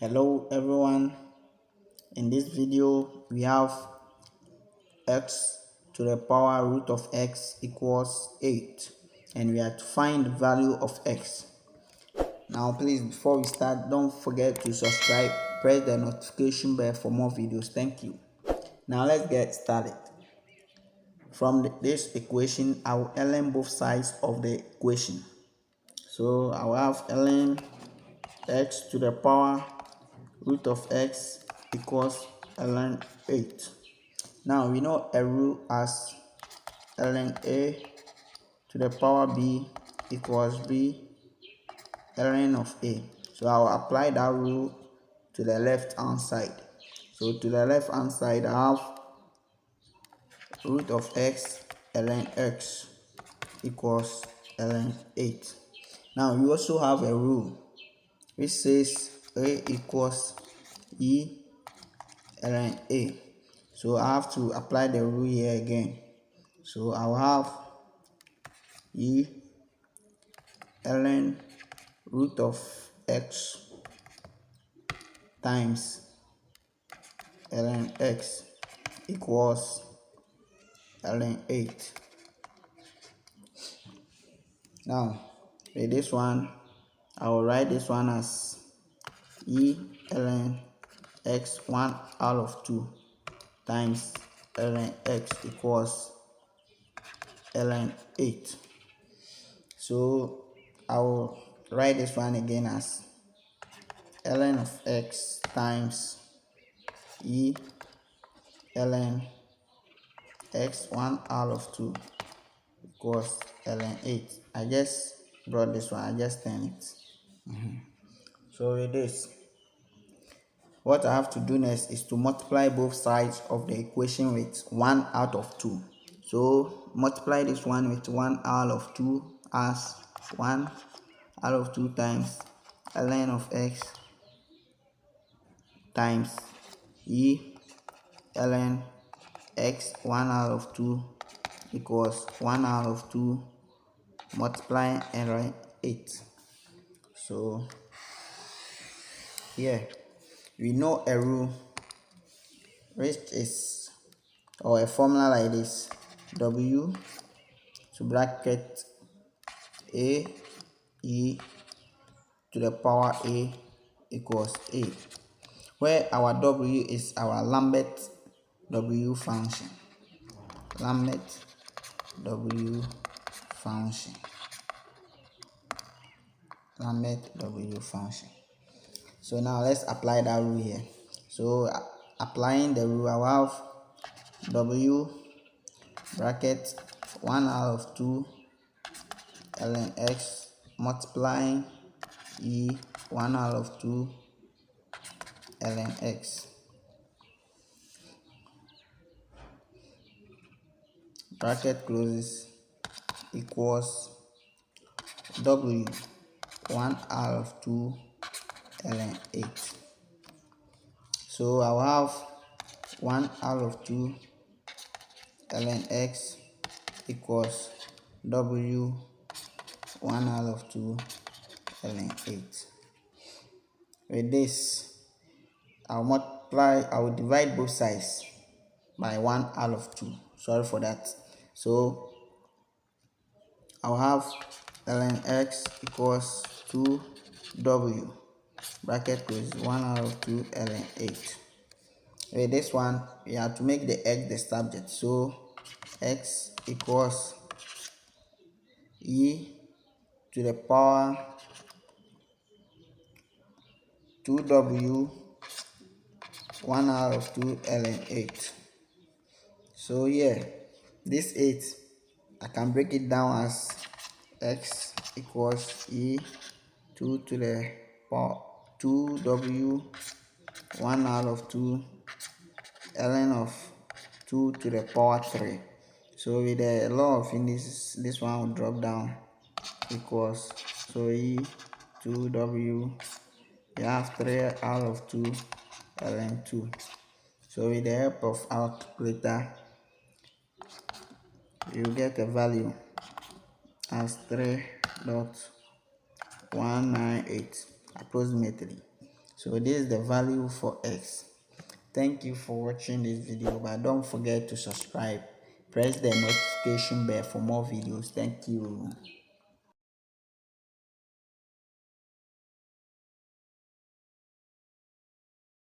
Hello everyone, in this video we have x to the power root of x equals 8 and we are to find the value of x. Now please, before we start, don't forget to subscribe, press the notification bell for more videos. Thank you. Now let's get started. From this equation, I will ln both sides of the equation. So I will have ln x to the power root of x equals ln 8. Now we know a rule as ln a to the power b equals b ln of a. So I will apply that rule to the left hand side. So to the left hand side, I have root of x ln x equals ln 8. Now we also have a rule which says a equals e ln a. So I have to apply the rule here again. So I will have e ln root of x times ln x equals ln 8. Now with this one, I will write this one as e ln x 1 out of 2 times ln x equals ln 8. So I will write this one again as ln of x times e ln x 1 out of 2 equals ln 8. I just brought this one, I just turned it. So with this, what I have to do next is to multiply both sides of the equation with 1 out of 2. So multiply this one with 1 out of 2 as 1 out of 2 times ln of x times e ln x 1 out of 2 equals 1 out of 2 multiply and write 8. So here we know a rule which is, or a formula like this: w to bracket a e to the power a equals a, where our w is our Lambert W function. Lambert W function. Lambert W function. So now let's apply that rule here. So applying the rule, I will have w bracket 1 out of 2 ln x multiplying e 1 out of 2 ln x bracket closes equals w 1 out of 2 ln 8. So I will have 1 out of 2 ln x equals w 1 out of 2 ln 8. With this, I will divide both sides by 1 out of 2. Sorry for that. So I'll have ln x equals 2w bracket close 1 out of 2 ln 8. With this one, we have to make the x the subject. So x equals e to the power 2w 1 out of 2 ln 8. So here, this 8, I can break it down as x equals e 2 to the power 2w 1 out of 2 ln of 2 to the power 3. So with the law of indices, this one will drop down equals, so e 2w, you have 3 out of 2 ln 2. So with the help of our calculator, you get a value as 3.198 approximately. So this is the value for x. Thank you for watching this video, but don't forget to subscribe. Press the notification bell for more videos. Thank you.